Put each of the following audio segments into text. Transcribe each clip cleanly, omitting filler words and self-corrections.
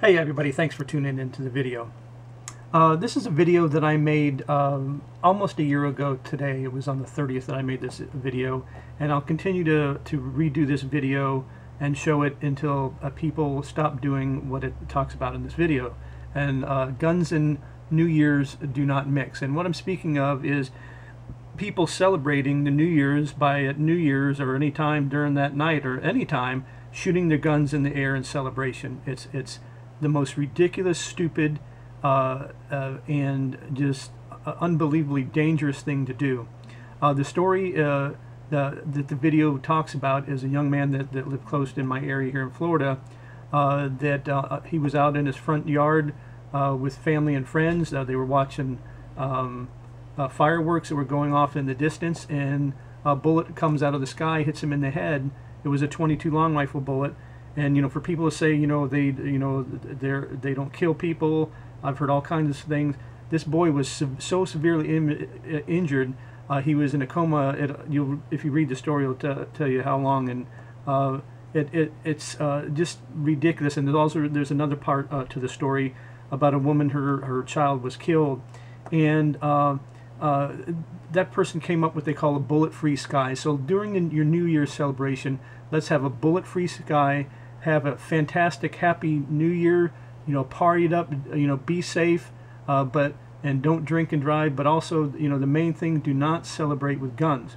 Hey everybody, thanks for tuning into the video. This is a video that I made almost a year ago today. It was on the 30th that I made this video, and I'll continue to redo this video and show it until people stop doing what it talks about in this video. And guns and New Year's do not mix. And what I'm speaking of is people celebrating the New Year's by at New Year's or any time during that night or any time shooting their guns in the air in celebration. It's the most ridiculous, stupid, and just unbelievably dangerous thing to do. The story that the video talks about is a young man that lived close in my area here in Florida, that he was out in his front yard with family and friends. They were watching fireworks that were going off in the distance, and a bullet comes out of the sky, hits him in the head. It was a .22 long rifle bullet. And for people to say they don't kill people, I've heard all kinds of things. This boy was so severely injured. He was in a coma. If you read the story, it'll tell you how long. And it's just ridiculous. And there's another part to the story about a woman. Her child was killed, and that person came up with what they call a bullet-free sky. So during your New Year's celebration, let's have a bullet-free sky. Have a fantastic, happy New Year. Party it up. Be safe, and don't drink and drive. But also, the main thing: do not celebrate with guns.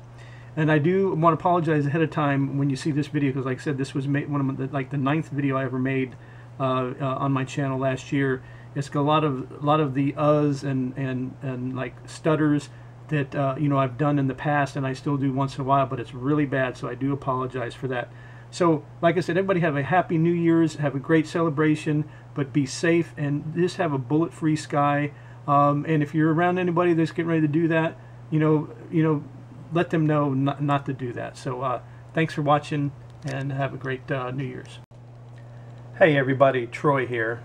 And I do want to apologize ahead of time when you see this video, because, like I said, this was one of the 9th video I ever made on my channel last year. It's got a lot of the uhs and like stutters that I've done in the past, and I still do once in a while, but it's really bad. So I do apologize for that. So, like I said, everybody have a happy New Year's, have a great celebration, but be safe and just have a bullet-free sky. And if you're around anybody that's getting ready to do that, let them know not to do that. So, thanks for watching, and have a great New Year's. Hey everybody, Troy here.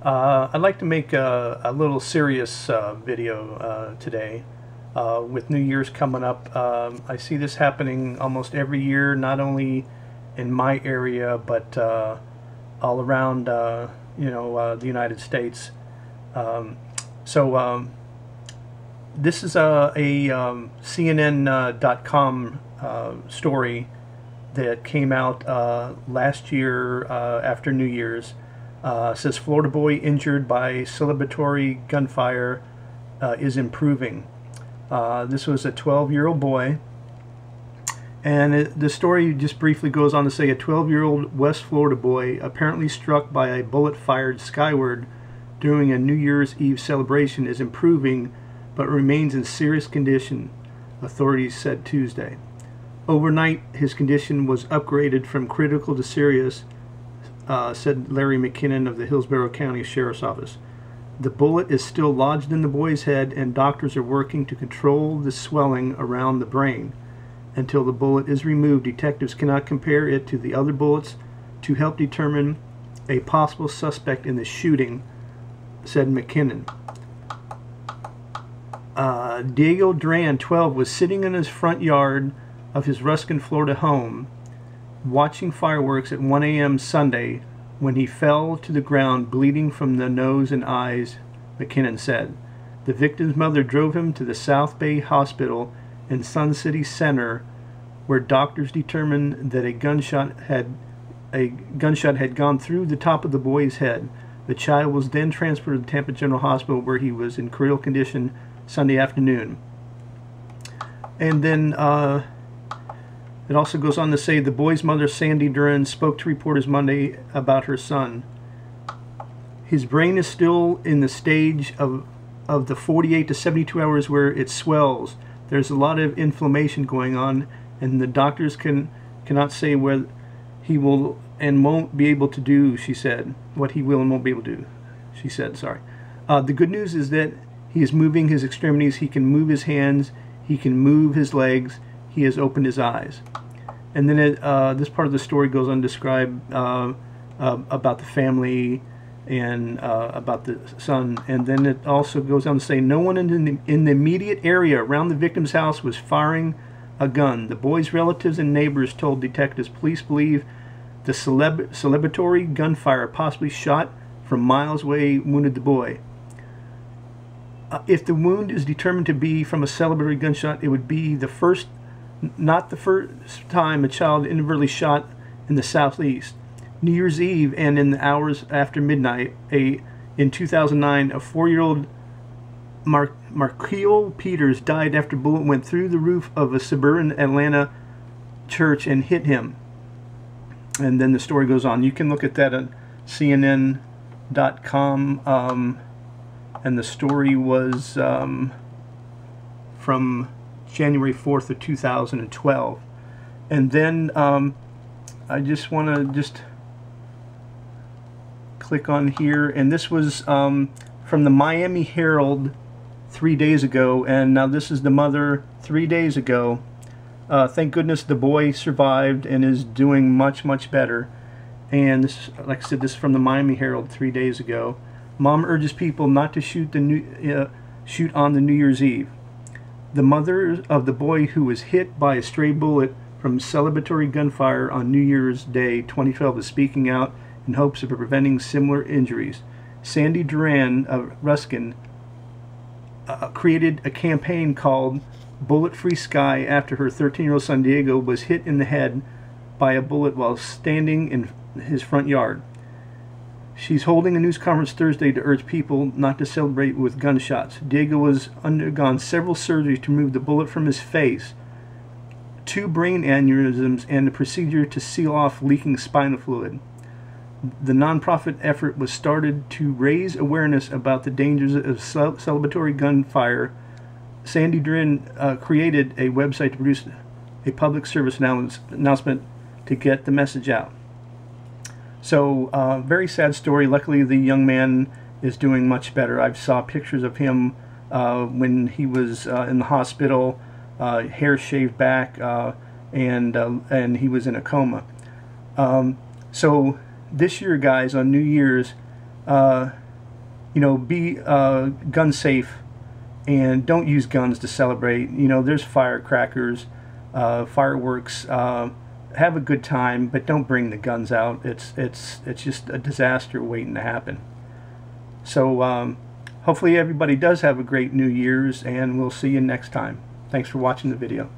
I'd like to make a little serious video today. With New Year's coming up, I see this happening almost every year, not only in my area, but all around the United States. This is a CNN.com story that came out last year after New Year's. Says Florida boy injured by celebratory gunfire is improving. This was a 12-year-old boy. And the story just briefly goes on to say a 12-year-old West Florida boy apparently struck by a bullet fired skyward during a New Year's Eve celebration is improving but remains in serious condition, authorities said Tuesday. Overnight, his condition was upgraded from critical to serious, said Larry McKinnon of the Hillsborough County Sheriff's Office. The bullet is still lodged in the boy's head, and doctors are working to control the swelling around the brain. Until the bullet is removed, detectives cannot compare it to the other bullets to help determine a possible suspect in the shooting, said McKinnon. Diego Duran, 12, was sitting in his front yard of his Ruskin, Florida home, watching fireworks at 1 a.m. Sunday when he fell to the ground bleeding from the nose and eyes, McKinnon said. The victim's mother drove him to the South Bay Hospital in Sun City Center, where doctors determined that a gunshot had gone through the top of the boy's head. The child was then transferred to Tampa General Hospital, where he was in critical condition Sunday afternoon. And then it also goes on to say the boy's mother, Sandy Duran, spoke to reporters Monday about her son. His brain is still in the stage of the 48 to 72 hours where it swells. There's a lot of inflammation going on, and the doctors cannot say what he will and won't be able to do, she said. What he will and won't be able to do, she said, sorry. The good news is that he is moving his extremities. He can move his hands. He can move his legs. He has opened his eyes. And then this part of the story goes on to describe about the family and about the son. And then it also goes on to say no one in the immediate area around the victim's house was firing a gun. The boy's relatives and neighbors told detectives police believe the celebratory gunfire possibly shot from miles away wounded the boy. If the wound is determined to be from a celebratory gunshot, it would be not the first time a child inadvertently shot in the southeast. New Year's Eve and in the hours after midnight, in 2009, a 4-year-old Marquiel Peters died after a bullet went through the roof of a suburban Atlanta church and hit him. And then the story goes on. You can look at that at CNN.com. And the story was from January 4th of 2012. And then I just want to click on here, and this was from the Miami Herald 3 days ago, and now this is the mother 3 days ago. Thank goodness the boy survived and is doing much, much better. And this, like I said, this is from the Miami Herald 3 days ago. Mom urges people not to shoot on the New Year's Eve. The mother of the boy who was hit by a stray bullet from celebratory gunfire on New Year's Day 2012 is speaking out in hopes of preventing similar injuries. Sandy Duran of Ruskin created a campaign called Bullet Free Sky after her 13-year-old son Diego was hit in the head by a bullet while standing in his front yard. She's holding a news conference Thursday to urge people not to celebrate with gunshots. Diego has undergone several surgeries to remove the bullet from his face, 2 brain aneurysms, and a procedure to seal off leaking spinal fluid. The nonprofit effort was started to raise awareness about the dangers of celebratory gunfire. Sandy Duran created a website to produce a public service announcement to get the message out. So, very sad story. Luckily, the young man is doing much better. I saw pictures of him when he was in the hospital, hair shaved back, and he was in a coma. So this year, guys, on New Year's, be gun safe and don't use guns to celebrate. There's firecrackers, fireworks. Have a good time, but don't bring the guns out. It's just a disaster waiting to happen. So hopefully everybody does have a great New Year's, and we'll see you next time. Thanks for watching the video.